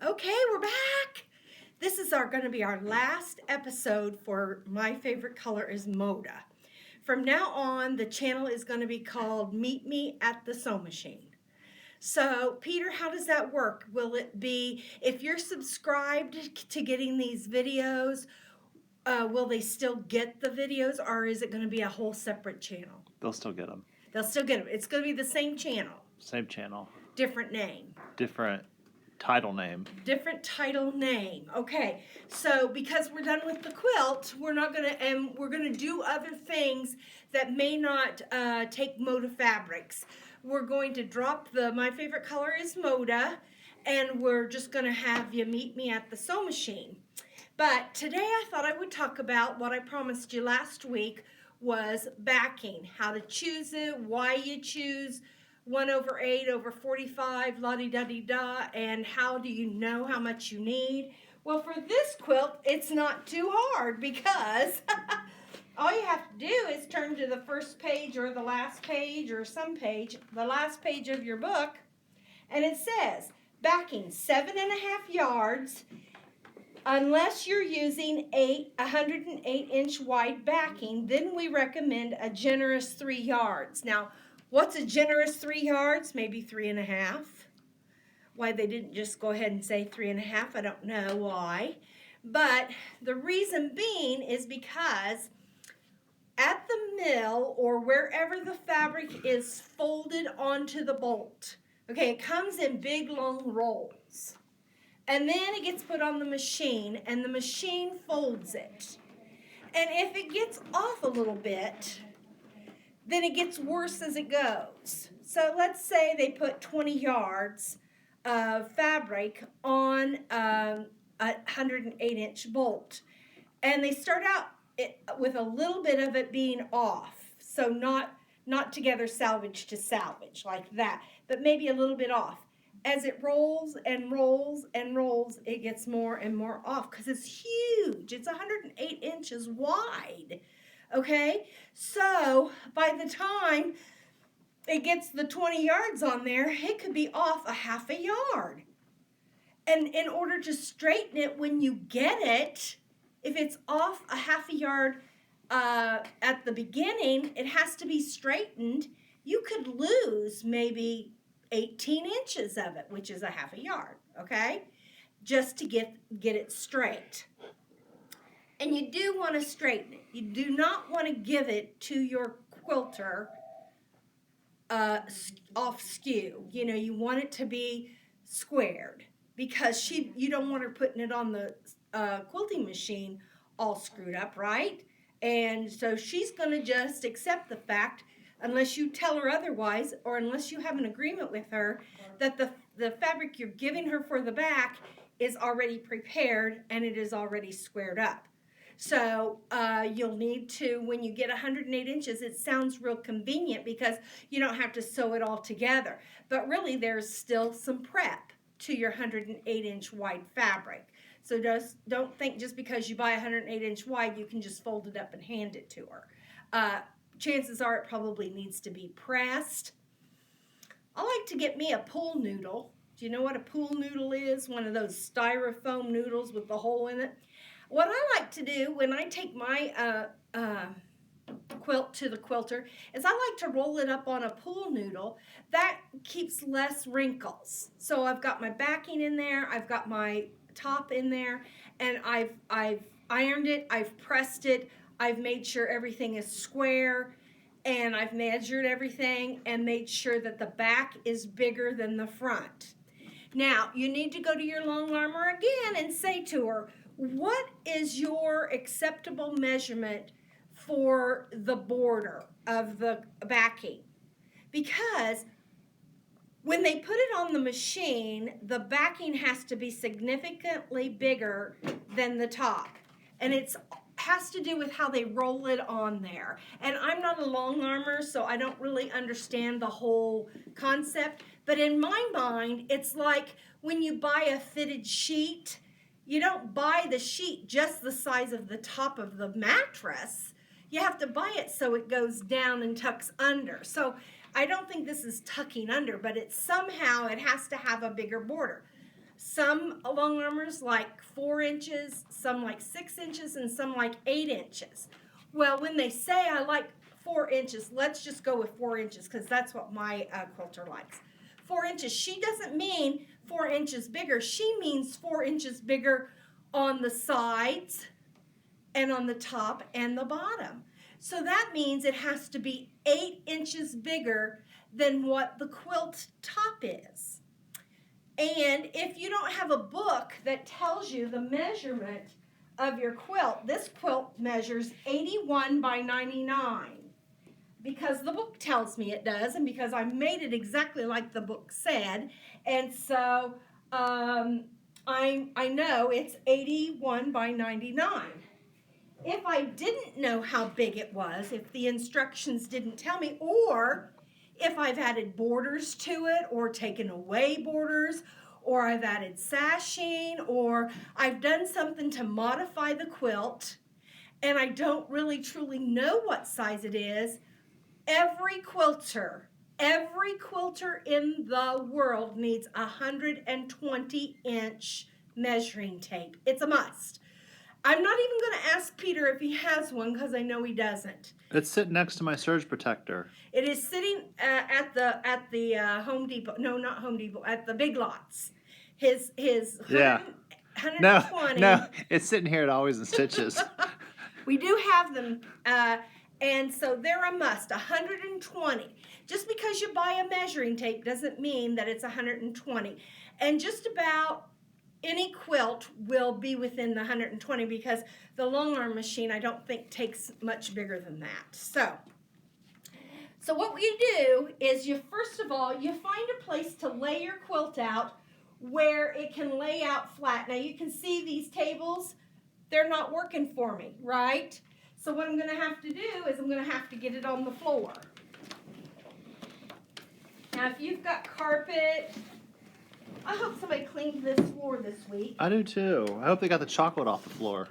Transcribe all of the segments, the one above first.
Okay, we're back. This is going to be our last episode for My Favorite Color is Moda. From now on, the channel is going to be called Meet Me at the Sew Machine. So, Peter, how does that work? Will it be, if you're subscribed to getting these videos, will they still get the videos, or is it going to be a whole separate channel? They'll still get them. They'll still get them. It's going to be the same channel. Same channel. Different name. Different title name. Different title name. Okay, so because we're done with the quilt, we're gonna do other things that may not take Moda fabrics. We're going to drop the My Favorite Color is Moda, and we're just gonna have you meet me at the sew machine. But today I thought I would talk about what I promised you last week was backing, how to choose it, why you choose 1/8/45, la-di-da-di-da, and how do you know how much you need? Well, for this quilt, it's not too hard because all you have to do is turn to the first page or the last page or some page, the last page of your book, and it says, backing 7.5 yards, unless you're using 108-inch wide backing, then we recommend a generous 3 yards. Now, what's a generous 3 yards? Maybe 3.5. Why they didn't just go ahead and say 3.5, I don't know why. But the reason being is because at the mill or wherever the fabric is folded onto the bolt, okay, it comes in big long rolls. And then it gets put on the machine, and the machine folds it. And if it gets off a little bit, then it gets worse as it goes. So let's say they put 20 yards of fabric on a 108-inch bolt. And they start out with a little bit of it being off. So not together salvage to salvage like that, but maybe a little bit off. As it rolls and rolls and rolls, it gets more and more off because it's huge. It's 108 inches wide. Okay, so by the time it gets the 20 yards on there, it could be off a half a yard. And in order to straighten it when you get it, if it's off a half a yard at the beginning, it has to be straightened. You could lose maybe 18 inches of it, which is a half a yard, okay? Just to get it straight. And you do want to straighten it. You do not want to give it to your quilter off skew. You know, you want it to be squared because you don't want her putting it on the quilting machine all screwed up, right? And so she's going to just accept the fact, unless you tell her otherwise or unless you have an agreement with her, that the fabric you're giving her for the back is already prepared and it is already squared up. So you'll need to, when you get 108 inches, it sounds real convenient because you don't have to sew it all together. But really, there's still some prep to your 108-inch wide fabric. So don't think just because you buy 108-inch wide, you can just fold it up and hand it to her. Chances are it probably needs to be pressed. I like to get me a pool noodle. Do you know what a pool noodle is? One of those styrofoam noodles with the hole in it. What I like to do when I take my quilt to the quilter is I like to roll it up on a pool noodle. That keeps less wrinkles. So I've got my backing in there, I've got my top in there, and I've ironed it, I've pressed it, I've made sure everything is square, and I've measured everything and made sure that the back is bigger than the front. Now, you need to go to your long armor again and say to her, what is your acceptable measurement for the border of the backing? Because when they put it on the machine, the backing has to be significantly bigger than the top. And it has to do with how they roll it on there. And I'm not a long armor, so I don't really understand the whole concept. But in my mind, it's like when you buy a fitted sheet, you don't buy the sheet just the size of the top of the mattress. You have to buy it so it goes down and tucks under. So I don't think this is tucking under, but it's somehow it has to have a bigger border. Some long armors like 4 inches, some like 6 inches, and some like 8 inches. Well, when they say I like 4 inches, let's just go with 4 inches because that's what my quilter likes. 4 inches. She doesn't mean 4 inches bigger. She means 4 inches bigger on the sides and on the top and the bottom. So that means it has to be 8 inches bigger than what the quilt top is. And if you don't have a book that tells you the measurement of your quilt, this quilt measures 81 by 99 because the book tells me it does, and because I made it exactly like the book said. And so I know it's 81 by 99. If I didn't know how big it was, if the instructions didn't tell me, or if I've added borders to it or taken away borders, or I've added sashing, or I've done something to modify the quilt and I don't really truly know what size it is, every quilter in the world needs 120-inch measuring tape. It's a must. I'm not even going to ask Peter if he has one because I know he doesn't. It's sitting next to my surge protector. It is sitting at the Home Depot. No, not Home Depot. At the Big Lots. His 120. No, it's sitting here at Always in Stitches. We do have them, and so they're a must. 120. Just because you buy a measuring tape doesn't mean that it's 120. And just about any quilt will be within the 120 because the long arm machine I don't think takes much bigger than that. So what we do is first of all, you find a place to lay your quilt out where it can lay out flat. Now you can see these tables, they're not working for me, right? So what I'm going to have to do is I'm going to have to get it on the floor. Now if you've got carpet, I hope somebody cleaned this floor this week. I do too. I hope they got the chocolate off the floor.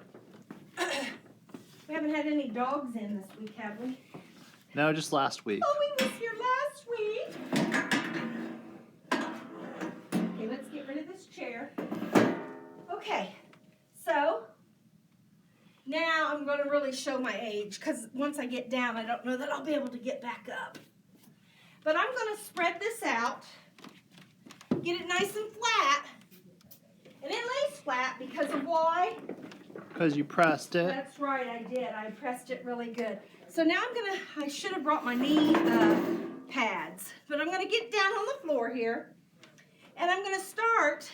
We haven't had any dogs in this week, have we? No, just last week. Oh, we was here last week. Okay, let's get rid of this chair. Okay, so now I'm going to really show my age because once I get down, I don't know that I'll be able to get back up. But I'm going to spread this out. Get it nice and flat. And it lays flat because of why? Because you pressed it. That's right, I did. I pressed it really good. So now I should have brought my knee pads. But I'm going to get down on the floor here. And I'm going to start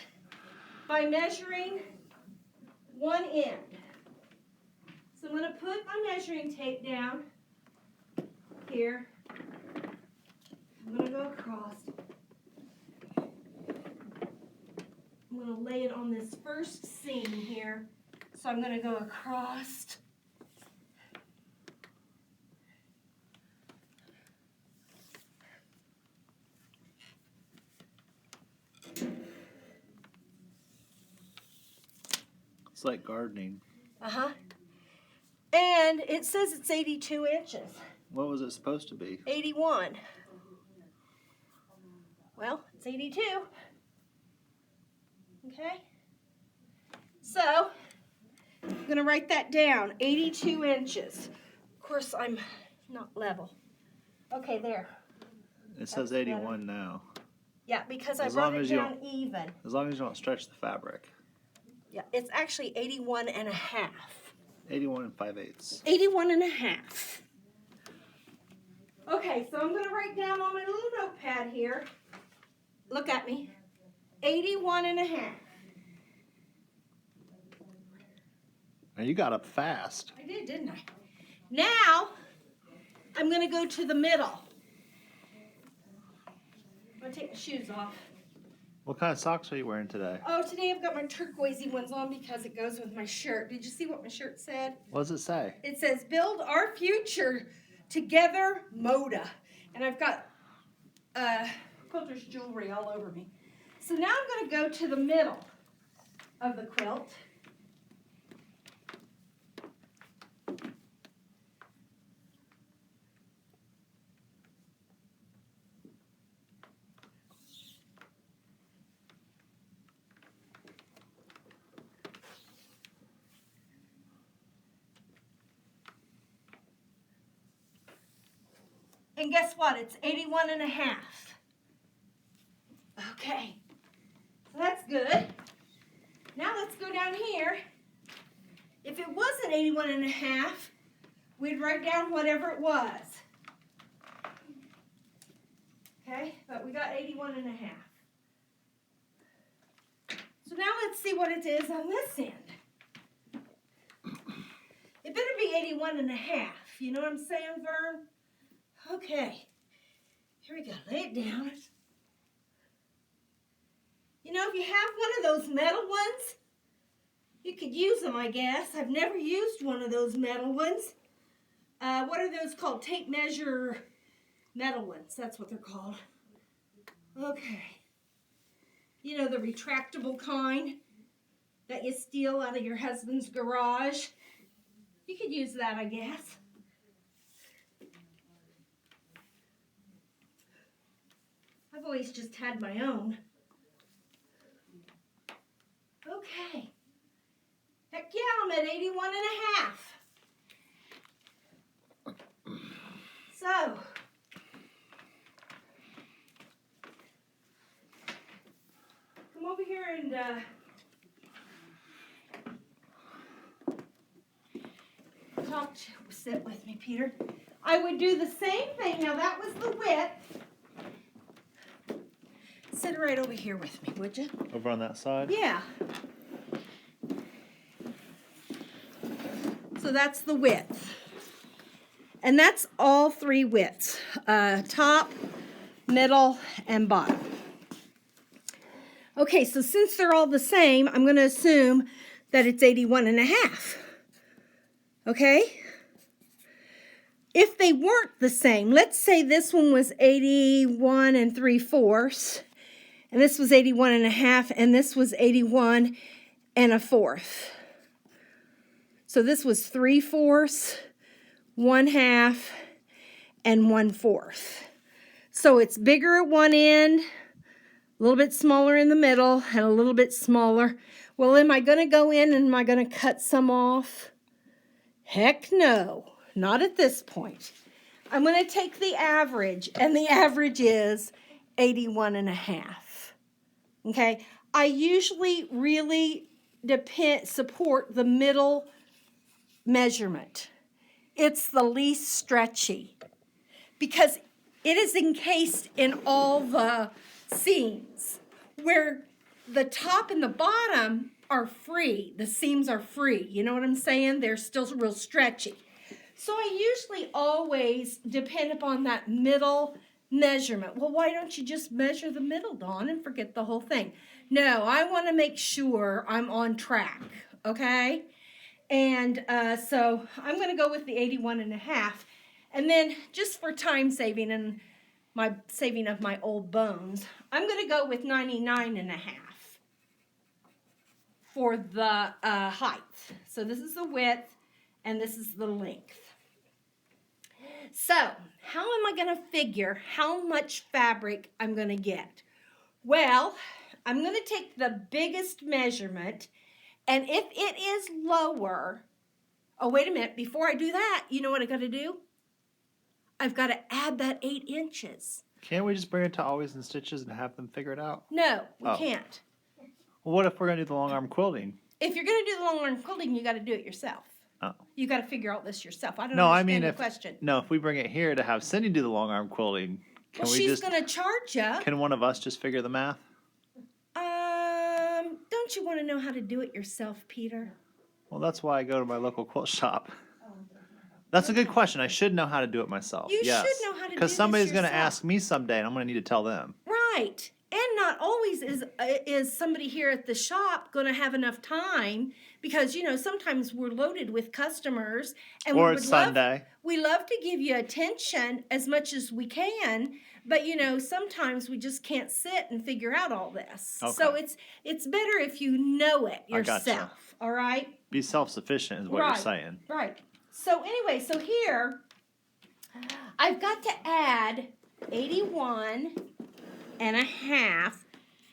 by measuring one end. So I'm going to put my measuring tape down here. I'm going to go across. I'm going to lay it on this first seam here. So I'm going to go across. It's like gardening. Uh-huh. And it says it's 82 inches. What was it supposed to be? 81. Well, it's 82. Okay? So, I'm going to write that down. 82 inches. Of course, I'm not level. Okay, there. It says 81 now. Yeah, because I As brought long it as you down even. As long as you don't stretch the fabric. Yeah, it's actually 81 and a half. 81 5/8. 81 and a half. Okay, so I'm going to write down on my little notepad here. Look at me. 81 and a half. Now you got up fast. I did, didn't I? Now, I'm going to go to the middle. I'm going to take my shoes off. What kind of socks are you wearing today? Oh, today I've got my turquoisey ones on because it goes with my shirt. Did you see what my shirt said? What does it say? It says, build our future together, Moda. And I've got quilter's jewelry all over me. So now I'm going to go to the middle of the quilt. And guess what? It's 81 and a half. Okay, so that's good. Now let's go down here. If it wasn't 81 and a half, we'd write down whatever it was. Okay, but we got 81 and a half. So now let's see what it is on this end. It better be 81 and a half. You know what I'm saying, Vern? Okay, here we go. Lay it down. You know, if you have one of those metal ones, you could use them, I guess. I've never used one of those metal ones. What are those called? Tape measure metal ones. That's what they're called. Okay. You know, the retractable kind that you steal out of your husband's garage. You could use that, I guess. I've always just had my own. Okay. Heck yeah, I'm at 81 and a half. So, come over here and sit with me, Peter. I would do the same thing. Now that was the width. Sit right over here with me, would you? Over on that side? Yeah. So that's the width. And that's all three widths. Top, middle, and bottom. Okay, so since they're all the same, I'm going to assume that it's 81 and a half. Okay? If they weren't the same, let's say this one was 81 3/4, and this was 81 and a half, and this was 81 1/4. So this was 3/4, 1/2, and 1/4. So it's bigger at one end, a little bit smaller in the middle, and a little bit smaller. Well, am I going to go in and am I going to cut some off? Heck no, not at this point. I'm going to take the average, and the average is 81 and a half. Okay, I usually really support the middle measurement. It's the least stretchy because it is encased in all the seams where the top and the bottom are free. The seams are free. You know what I'm saying? They're still real stretchy. So I usually always depend upon that middle measurement. Well, why don't you just measure the middle, Dawn, and forget the whole thing? No, I want to make sure I'm on track, okay? And so I'm going to go with the 81 and a half. And then just for time saving and my saving of my old bones, I'm going to go with 99 and a half for the height. So this is the width and this is the length. So how am I going to figure how much fabric I'm going to get? Well, I'm going to take the biggest measurement, and if it is lower, oh, wait a minute, before I do that, you know what I got to do? I've got to add that 8 inches. Can't we just bring it to Always in Stitches and have them figure it out? No, we can't. Well, what if we're going to do the long arm quilting? If you're going to do the long arm quilting, you got to do it yourself. Oh. You got to figure out this yourself. I don't No, I understand mean the question. No, if we bring it here to have Cindy do the long arm quilting, can Well, we she's just going to charge you. Can one of us just figure the math? Don't you want to know how to do it yourself, Peter? Well, that's why I go to my local quilt shop. That's a good question. I should know how to do it myself. You yes. should know how to do Because this somebody's going to yourself. ask me someday, and I'm going to need to tell them. Right. And not always is somebody here at the shop going to have enough time because, you know, sometimes we're loaded with customers. And Or we it's would love, Sunday. We love to give you attention as much as we can, but, you know, sometimes we just can't sit and figure out all this. Okay. So it's better if you know it I yourself. gotcha. All right? Be self-sufficient is what you're saying. Right. So anyway, so here I've got to add 81 and a half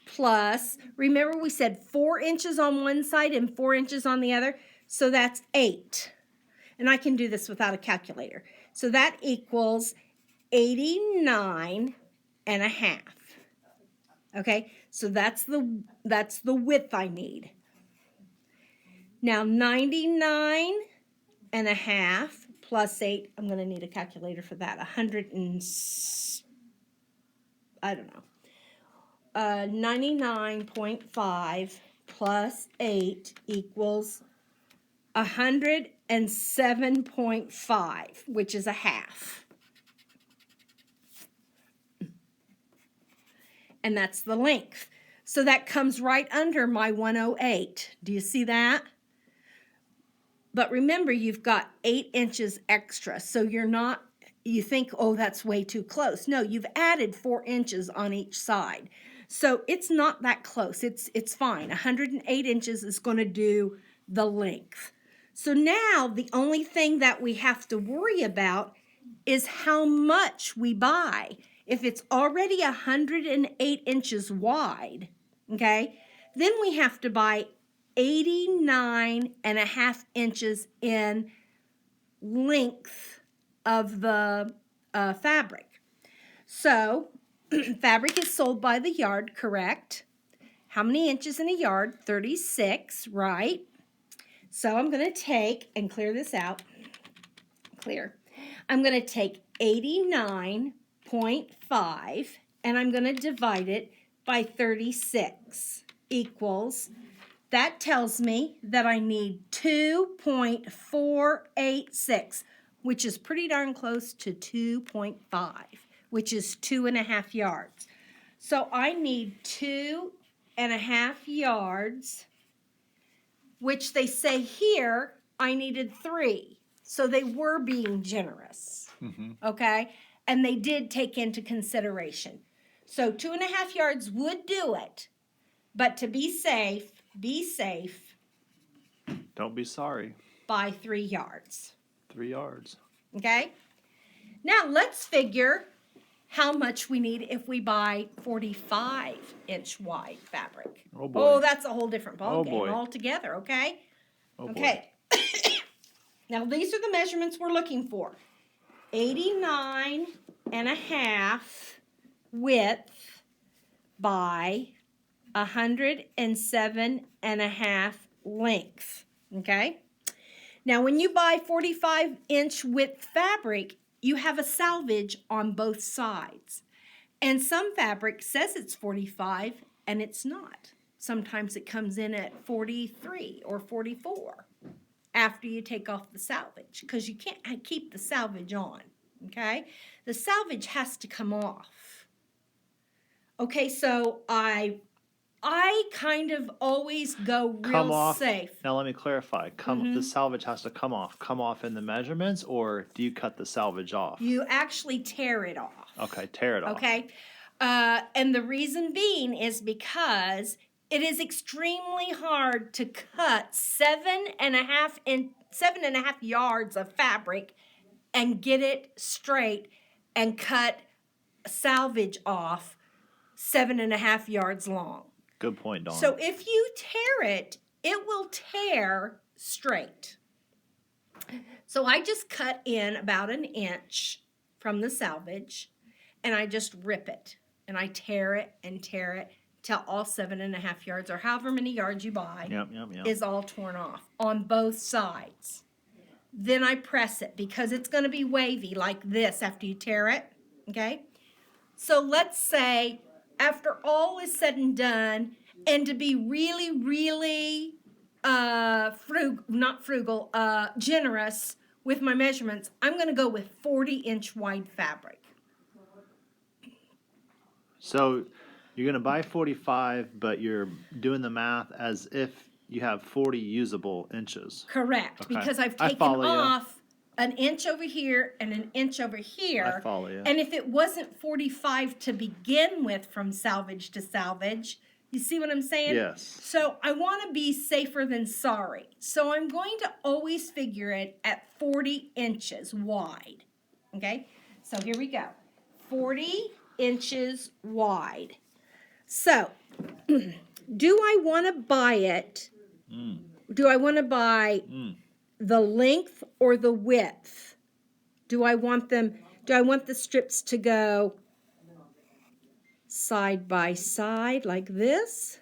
plus, remember we said 4 inches on one side and 4 inches on the other, so that's 8. And I can do this without a calculator. So that equals 89 and a half. Okay, so that's the width I need. Now 99 and a half plus 8, I'm going to need a calculator for that. 100 and I don't know. 99.5 plus 8 equals 107.5, which is a half. And that's the length. So that comes right under my 108. Do you see that? But remember, you've got 8 inches extra. So you think, oh, that's way too close. No, you've added 4 inches on each side. So it's not that close. It's fine. 108 inches is going to do the length. So now the only thing that we have to worry about is how much we buy. If it's already 108 inches wide, okay, then we have to buy 89 and a half inches in length of the fabric. So fabric is sold by the yard, correct? How many inches in a yard? 36, right? So I'm going to take and clear this out. Clear. I'm going to take 89.5 and I'm going to divide it by 36 equals, that tells me that I need 2.486, which is pretty darn close to 2.5, which is 2.5 yards. So I need 2.5 yards, which they say here I needed 3. So they were being generous, okay? And they did take into consideration. So 2.5 yards would do it, but to be safe, Don't be sorry. by 3 yards, 3 yards. okay? Now let's figure how much we need if we buy 45-inch wide fabric. Oh, boy. Oh, that's a whole different Oh, ballgame boy. altogether, okay? Oh, boy. Okay. Now these are the measurements we're looking for. 89 and a half width by 107 and a half length, okay? Now when you buy 45-inch width fabric, you have a salvage on both sides. And some fabric says it's 45 and it's not. Sometimes it comes in at 43 or 44 after you take off the salvage, because you can't keep the salvage on, okay? The salvage has to come off. Okay, so I kind of always go Come real off. safe. Now let me clarify. The salvage has to come off. Come off in the measurements, or do you cut the salvage off? You actually tear it off. Okay, tear it off. Okay, and the reason being is because it is extremely hard to cut 7.5 yards of fabric and get it straight and cut salvage off 7.5 yards long. Good point, Dawn. So if you tear it, it will tear straight. So I just cut in about 1 inch from the salvage, and I just rip it, and I tear it till all 7.5 yards, or however many yards you buy, Yep. is all torn off on both sides. Then I press it because it's going to be wavy like this after you tear it, okay? So let's say after all is said and done, and to be really, really generous with my measurements, I'm going to go with 40-inch wide fabric. So you're going to buy 45, but you're doing the math as if you have 40 usable inches. Correct, Okay. because I've I taken follow ya. off 1 inch over here and 1 inch over here. I follow you. And if it wasn't 45 to begin with from salvage to salvage, you see what I'm saying? Yes. So I want to be safer than sorry. So I'm going to always figure it at 40 inches wide. Okay? So here we go. 40 inches wide. So, do I want to buy it? Do I want to buy the length or the width? Do I want them Do I want the strips to go side by side like this?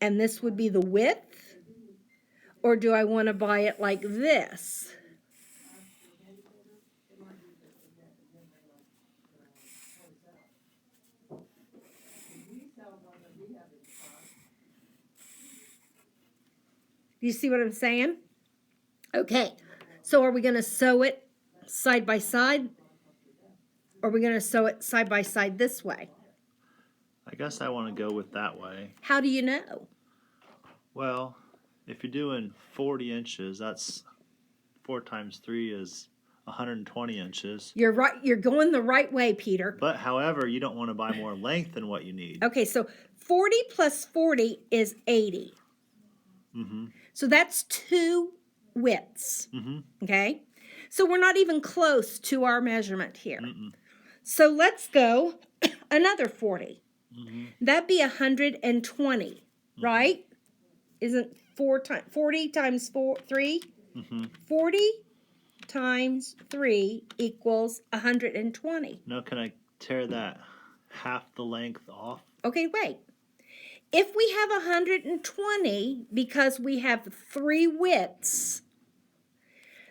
And this would be the width? Or do I want to buy it like this? Do you see what I'm saying? Okay, so are we going to sew it side by side? Or are we going to sew it side by side this way? I guess I want to go with that way. How do you know? Well, if you're doing 40 inches, that's 4 times 3 is 120 inches. You're right. You're going the right way, Peter. But however, you don't want to buy more length than what you need. Okay, so 40 plus 40 is 80. Mm-hmm. So that's 2 widths. Mm-hmm. Okay? So we're not even close to our measurement here. Mm-mm. So let's go another 40. Mm-hmm. That'd be 120, Mm-hmm. right? Isn't 40 times 3? Mm-hmm. 40 times 3 equals 120. Now, can I tear that half the length off? Okay, wait. If we have 120 because we have 3 widths,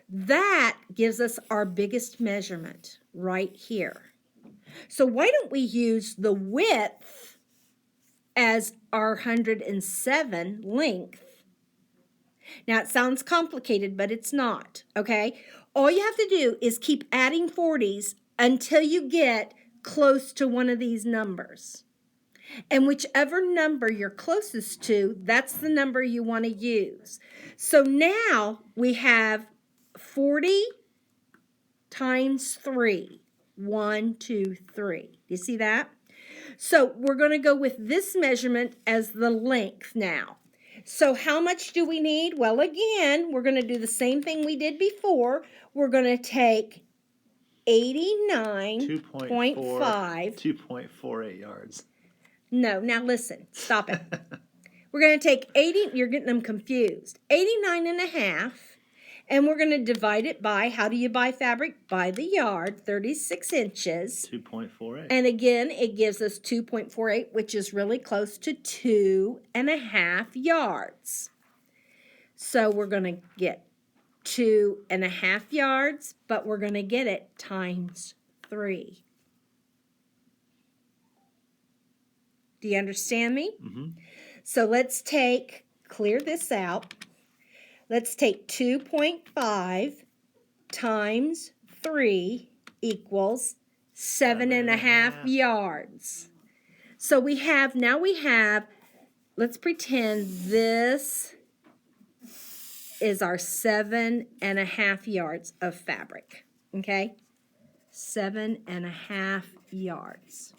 that gives us our biggest measurement right here. So why don't we use the width as our 107 length? Now, it sounds complicated, but it's not, okay? All you have to do is keep adding 40s until you get close to one of these numbers. And whichever number you're closest to, that's the number you want to use. So now we have 40 times 3. 1, 2, 3. Do you see that? So we're going to go with this measurement as the length now. So how much do we need? Well, again, we're going to do the same thing we did before. We're going to take 89.5. 2.48 yards. No, now listen. Stop it. We're going to take 80. You're getting them confused. 89.5. And we're going to divide it by, how do you buy fabric? By the yard, 36 inches. 2.48. And again, it gives us 2.48, which is really close to 2.5 yards. So we're going to get 2.5 yards, but we're going to get it times 3. Do you understand me? Mm-hmm. So let's clear this out. Let's take 2.5 times 3 equals 7.5 yards. So now we have, let's pretend this is our 7.5 yards of fabric, okay? 7.5 yards.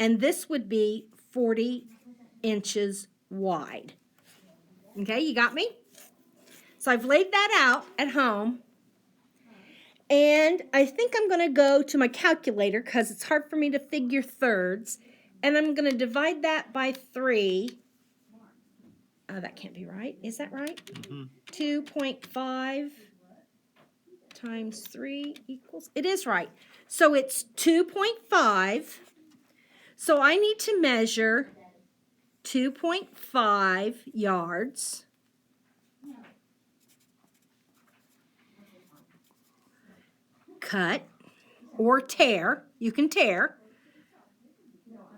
And this would be 40 inches wide. Okay, you got me? So I've laid that out at home. And I think I'm going to go to my calculator because it's hard for me to figure thirds. And I'm going to divide that by 3. That can't be right. Is that right? Mm-hmm. 2.5 times 3 equals... It is right. So it's 2.5. So I need to measure 2.5 yards. Cut or tear. You can tear.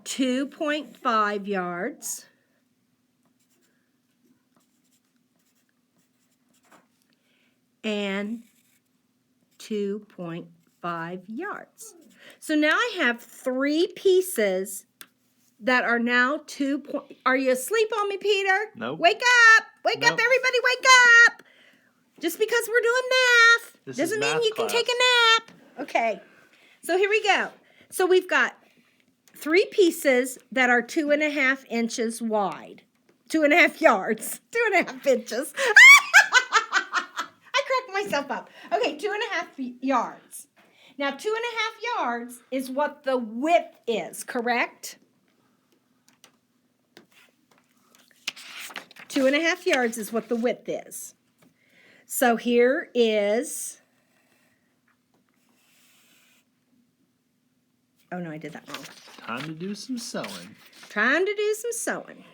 2.5 yards. And 2.5 yards. So now I have 3 pieces that are now 2. Are you asleep on me, Peter? Nope. Wake up! Wake up, Nope. everybody! Wake up! Just because we're doing math This doesn't is mean math you can class. take a nap. Okay. So here we go. So we've got 3 pieces that are 2.5 inches wide. 2.5 yards. 2.5 inches. I cracked myself up. Okay, 2.5 yards. Now, 2.5 yards is what the width is, correct? 2.5 yards is what the width is. So here is, oh no, I did that wrong. Time to do some sewing. Trying to do some sewing.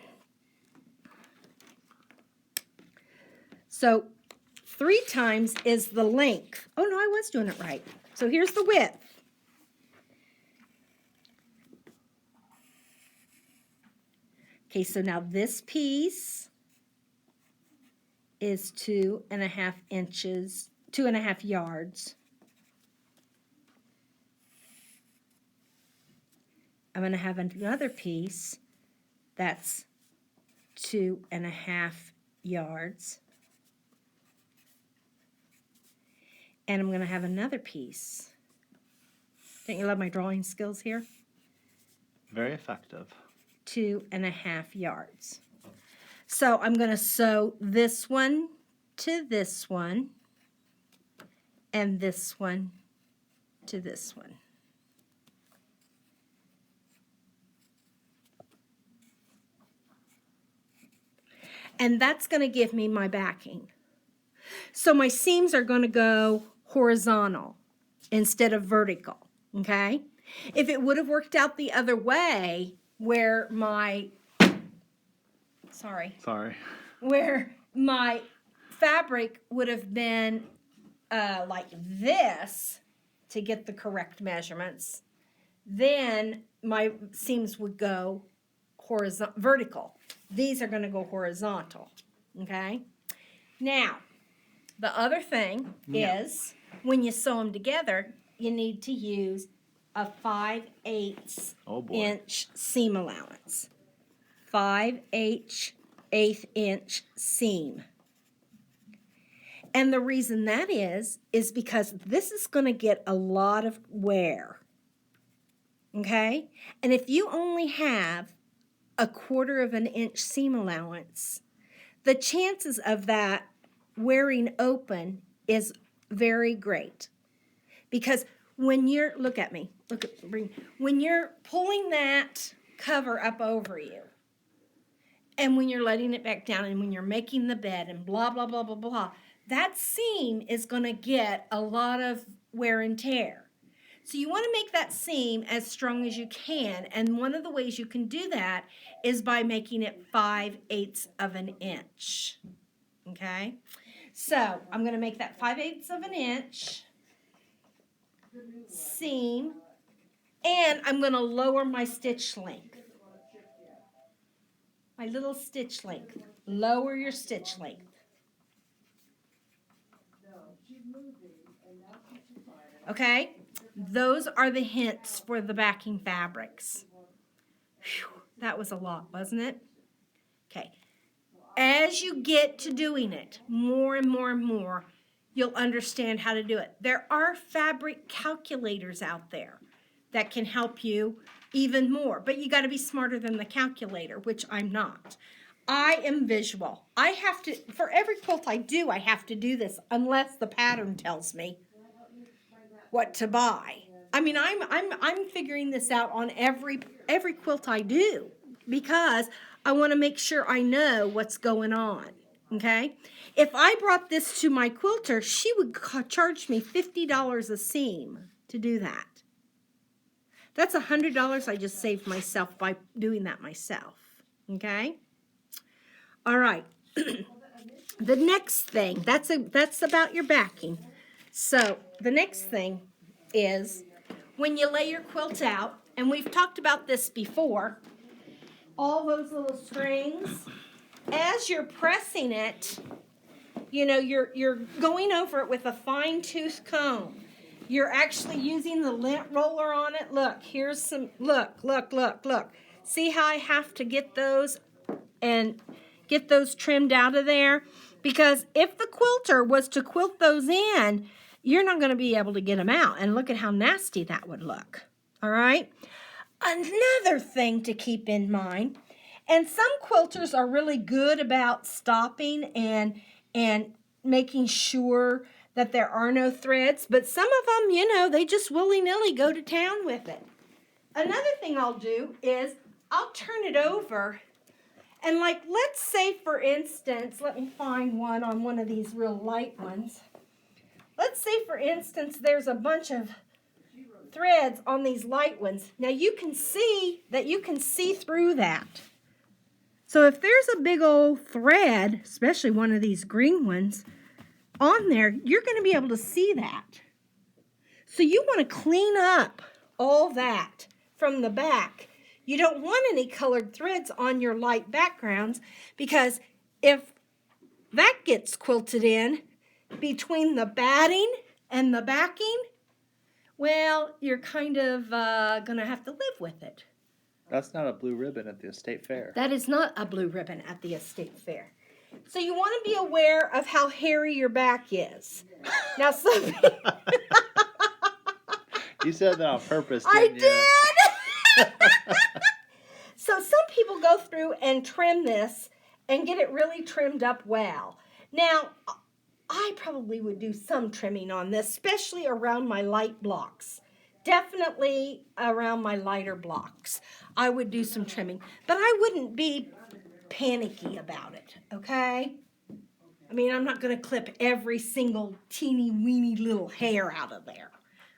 So 3 times is the length. Oh no, I was doing it right. So here's the width. Okay, so now this piece is 2.5 inches, 2.5 yards. I'm going to have another piece that's 2.5 yards. And I'm going to have another piece. Don't you love my drawing skills here? Very effective. 2.5 yards. So I'm going to sew this one to this one and this one to this one. And that's going to give me my backing. So my seams are going to go horizontal instead of vertical, okay? If it would have worked out the other way, where my, where my fabric would have been like this to get the correct measurements, then my seams would go vertical. These are going to go horizontal, okay? Now, the other thing is when you sew them together, you need to use a 5/8 inch seam allowance. 5/8 inch seam. And the reason that is because this is going to get a lot of wear. Okay? And if you only have 1/4 inch seam allowance, the chances of that wearing open is very great. Because when you're, when you're pulling that cover up over you, and when you're letting it back down, and when you're making the bed, and blah, blah, blah, blah, blah, that seam is going to get a lot of wear and tear. So you want to make that seam as strong as you can, and one of the ways you can do that is by making it 5/8 inch. Okay? So I'm going to make that 5/8 inch seam, and I'm going to lower my stitch length. My little stitch length. Lower your stitch length. Okay? Those are the hints for the backing fabrics. Whew, that was a lot, wasn't it? Okay. As you get to doing it more and more and more, you'll understand how to do it. There are fabric calculators out there that can help you even more, but you got to be smarter than the calculator, which I'm not. I am visual. I have to, for every quilt I do, I have to do this unless the pattern tells me what to buy. I mean, I'm figuring this out on every quilt I do because I want to make sure I know what's going on. Okay? If I brought this to my quilter, she would charge me $50 a seam to do that. That's $100 I just saved myself by doing that myself. Okay? All right. The next thing, that's about your backing. So the next thing is when you lay your quilt out, and we've talked about this before, all those little strings, as you're pressing it, you know, you're going over it with a fine-tooth comb. You're actually using the lint roller on it. Look, here's some, look. See how I have to get those and get those trimmed out of there? Because if the quilter was to quilt those in, you're not going to be able to get them out. And look at how nasty that would look. All right? Another thing to keep in mind, and some quilters are really good about stopping and making sure that there are no threads, but some of them, you know, they just willy-nilly go to town with it. Another thing I'll do is I'll turn it over And like, let's say for instance, let me find one on one of these real light ones. Let's say for instance, there's a bunch of threads on these light ones. Now you can see through that. So if there's a big old thread, especially one of these green ones, on there, you're going to be able to see that. So you want to clean up all that from the back. You don't want any colored threads on your light backgrounds, because if that gets quilted in between the batting and the backing, well, you're kind of going to have to live with it. That's not a blue ribbon at the estate fair. That is not a blue ribbon at the estate fair. So you want to be aware of how hairy your back is. Now, some people... You said that on purpose, I didn't you? did! So some people go through and trim this and get it really trimmed up well. Now, I probably would do some trimming on this, especially around my light blocks. Definitely around my lighter blocks. I would do some trimming, but I wouldn't be panicky about it, okay? I mean, I'm not going to clip every single teeny weeny little hair out of there.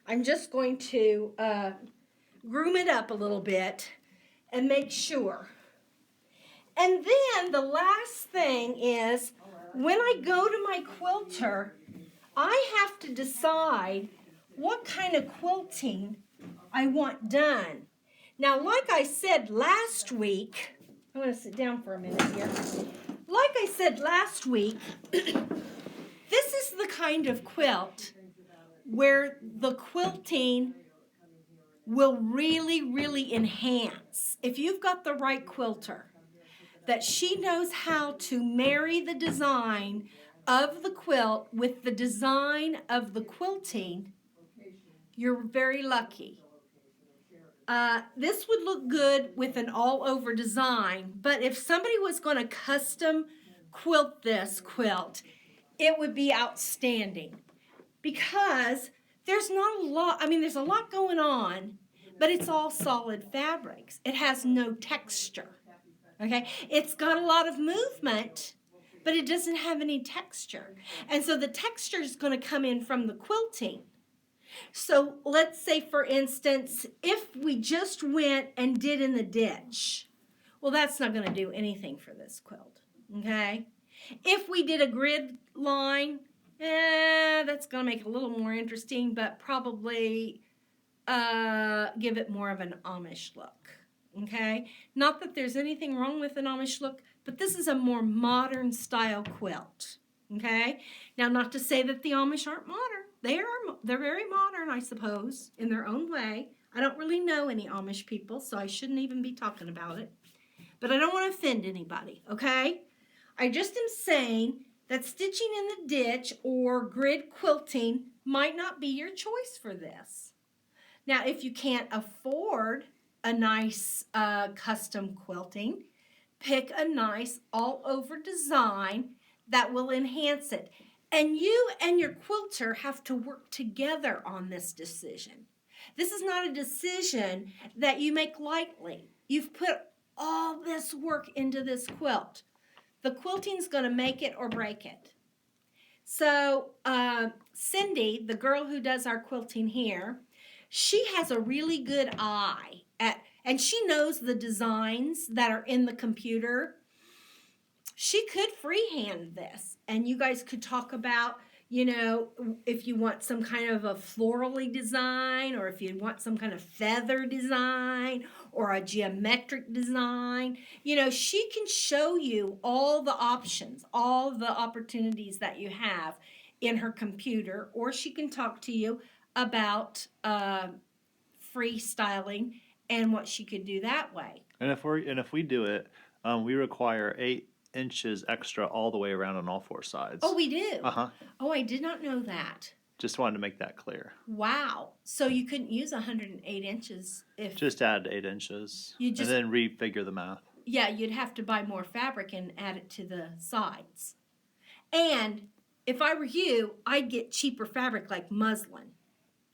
I'm just going to groom it up a little bit and make sure. And then the last thing is, when I go to my quilter, I have to decide what kind of quilting I want done. Now, like I said last week, I'm going to sit down for a minute here. Like I said last week, this is the kind of quilt where the quilting will really, really enhance. If you've got the right quilter, that she knows how to marry the design of the quilt with the design of the quilting, you're very lucky. This would look good with an all-over design, but if somebody was going to custom quilt this quilt, it would be outstanding, because there's not a lot, I mean, there's a lot going on, but it's all solid fabrics. It has no texture, okay? It's got a lot of movement, but it doesn't have any texture. And so the texture is going to come in from the quilting. So let's say, for instance, if we just went and did in the ditch, well, that's not going to do anything for this quilt, okay? If we did a grid line, that's going to make it a little more interesting, but probably give it more of an Amish look, okay? Not that there's anything wrong with an Amish look, but this is a more modern style quilt, okay? Now, not to say that the Amish aren't modern. They're very modern, I suppose, in their own way. I don't really know any Amish people, so I shouldn't even be talking about it. But I don't want to offend anybody, okay? I just am saying that stitching in the ditch or grid quilting might not be your choice for this. Now, if you can't afford a nice custom quilting, pick a nice all-over design that will enhance it. And you and your quilter have to work together on this decision. This is not a decision that you make lightly. You've put all this work into this quilt. The quilting's going to make it or break it. So Cindy, the girl who does our quilting here, she has a really good eye and she knows the designs that are in the computer. She could freehand this, and you guys could talk about, you know, if you want some kind of a florally design, or if you want some kind of feather design or a geometric design. You know, she can show you all the options, all the opportunities that you have in her computer, or she can talk to you about freestyling and what she could do that way. And if we do it, we require 8 inches extra all the way around on all 4 sides. Oh, we do? Uh-huh. Oh, I did not know that. Just wanted to make that clear. Wow. So you couldn't use 108 inches if... Just add 8 inches. You just... And then refigure the math. Yeah, you'd have to buy more fabric and add it to the sides. And if I were you, I'd get cheaper fabric like muslin.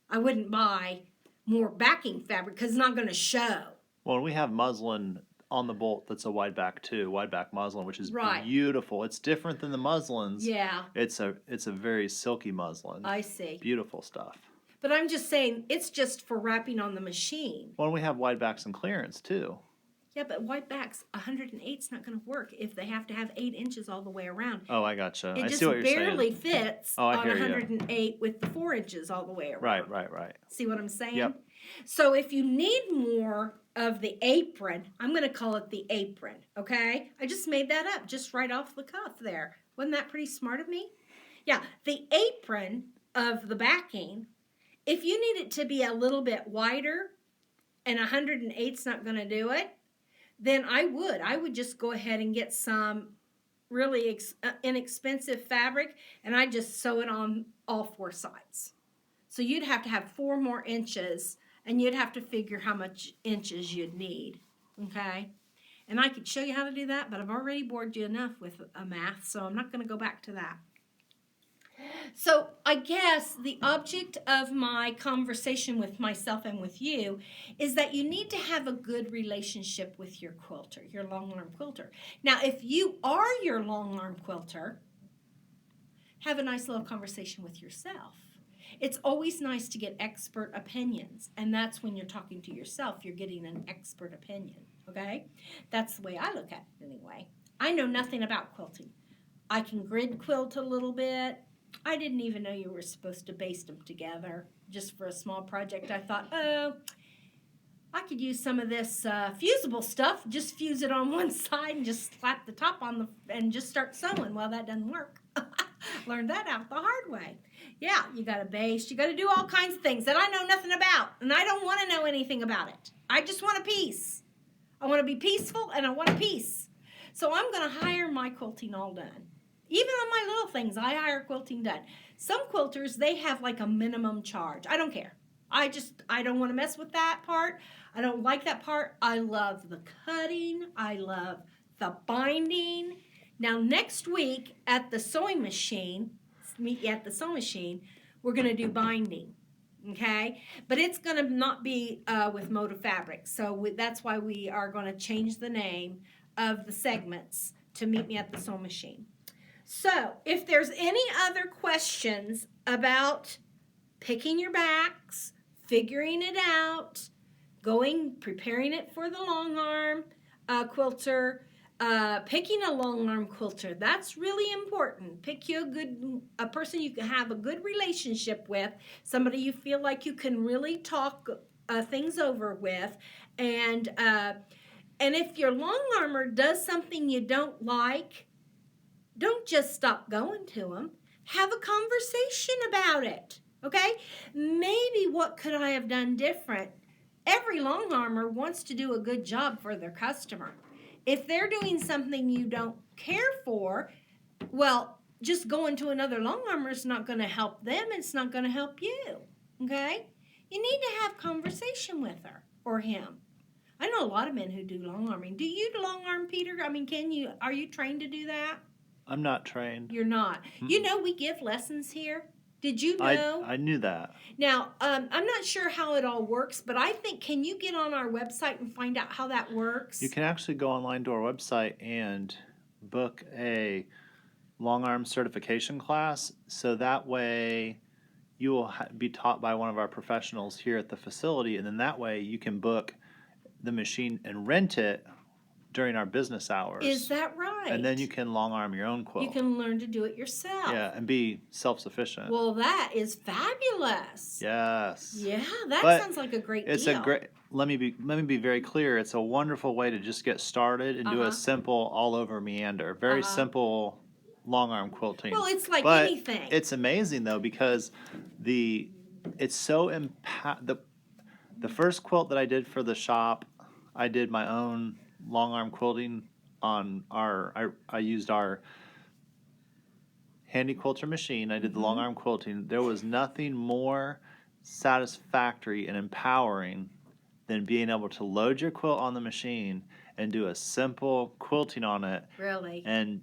I wouldn't buy more backing fabric because it's not going to show. Well, we have muslin on the bolt that's a wide back too, wide back muslin, which is Right. beautiful. It's different than the muslins. Yeah, It's a very silky muslin. I see. Beautiful stuff. But I'm just saying, it's just for wrapping on the machine. Well, we have wide backs and clearance too. Yeah, but white backs, 108's not going to work if they have to have 8 inches all the way around. Oh, I gotcha. It I just see what you're barely saying. fits Oh, I on hear ya. 108 with the 4 inches all the way around. Right. See what I'm saying? Yep. So if you need more of the apron, I'm going to call it the apron, okay? I just made that up just right off the cuff there. Wasn't that pretty smart of me? Yeah, the apron of the backing, if you need it to be a little bit wider and 108's not going to do it, then I would just go ahead and get some really inexpensive fabric, and I just sew it on all 4 sides. So you'd have to have 4 more inches, and you'd have to figure how much inches you'd need, okay? And I could show you how to do that, but I've already bored you enough with math, so I'm not going to go back to that. So I guess the object of my conversation with myself and with you is that you need to have a good relationship with your quilter, your long arm quilter. Now, if you are your long arm quilter, have a nice little conversation with yourself. It's always nice to get expert opinions, and that's when you're talking to yourself, you're getting an expert opinion, okay? That's the way I look at it anyway. I know nothing about quilting. I can grid quilt a little bit. I didn't even know you were supposed to baste them together just for a small project. I thought, oh, I could use some of this fusible stuff. Just fuse it on one side and just slap the top on and just start sewing. Well, that doesn't work. Learned that out the hard way. Yeah, you got to baste. You got to do all kinds of things that I know nothing about, and I don't want to know anything about it. I just want a piece. I want to be peaceful, and I want a piece. So I'm going to hire my quilting all done. Even on my little things, I hire quilting done. Some quilters, they have like a minimum charge. I don't care. I don't want to mess with that part. I don't like that part. I love the cutting. I love the binding. Now, next week at the sewing machine, meet you at the sewing machine, we're going to do binding, okay? But it's going to not be with Moda fabric. So that's why we are going to change the name of the segments to meet me at the sewing machine. So, if there's any other questions about picking your backs, figuring it out, preparing it for the long arm quilter, picking a long arm quilter, that's really important. Pick you a person you can have a good relationship with, somebody you feel like you can really talk things over with, and if your long armer does something you don't like, don't just stop going to them. Have a conversation about it, okay? Maybe what could I have done different? Every long armer wants to do a good job for their customer. If they're doing something you don't care for, well, just going to another long armer is not going to help them. It's not going to help you, okay? You need to have conversation with her or him. I know a lot of men who do long arming. Do you long arm, Peter? I mean, are you trained to do that? I'm not trained. You're not. Mm-mm. You know, we give lessons here. Did you know? I knew that. Now, I'm not sure how it all works, but I think, can you get on our website and find out how that works? You can actually go online to our website and book a long arm certification class. So that way you will be taught by one of our professionals here at the facility. And then that way you can book the machine and rent it during our business hours. Is that right? And then you can long arm your own quilt. You can learn to do it yourself. Yeah, and be self-sufficient. Well, that is fabulous. Yes. Yeah, that sounds like a great It's deal. a great. Let me be very clear. It's a wonderful way to just get started and do a simple all over meander. Very simple long arm quilting. Well, it's like but anything. It's amazing though because it's so the first quilt that I did for the shop, I did my own long arm quilting on I used our handy quilter machine. I did the long arm quilting. There was nothing more satisfactory and empowering than being able to load your quilt on the machine and do a simple quilting on it. Really? And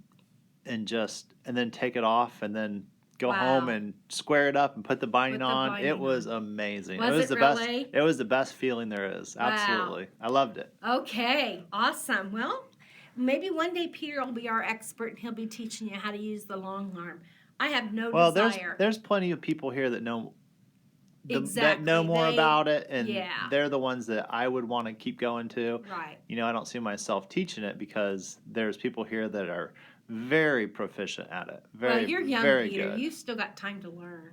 then take it off and then go Wow. home and square it up and put the binding Put the on. binding It was on. amazing. Was it was it the really? best. It was the best feeling there is. Wow. Absolutely. I loved it. Okay, awesome. Well, maybe one day Peter will be our expert and he'll be teaching you how to use the long arm. I have no Well, desire. there's plenty of people here that know that Exactly. know more They- about it, and yeah. they're the ones that I would want to keep going to. Right. You know, I don't see myself teaching it because there's people here that are very proficient at it. Very, Well, you're young, very Peter. good. You've still got time to learn.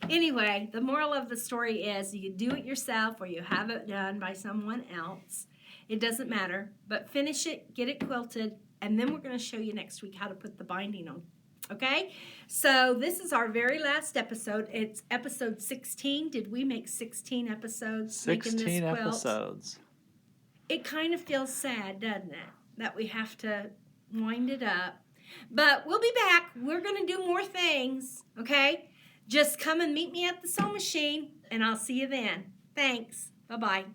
Anyway, the moral of the story is you do it yourself or you have it done by someone else. It doesn't matter, but finish it, get it quilted, and then we're going to show you next week how to put the binding on. Okay? So this is our very last episode. It's episode 16. Did we make 16 episodes making this 16 quilt? episodes. It kind of feels sad, doesn't it? That we have to wind it up. But we'll be back. We're going to do more things, okay? Just come and meet me at the sewing machine, and I'll see you then. Thanks. Bye-bye.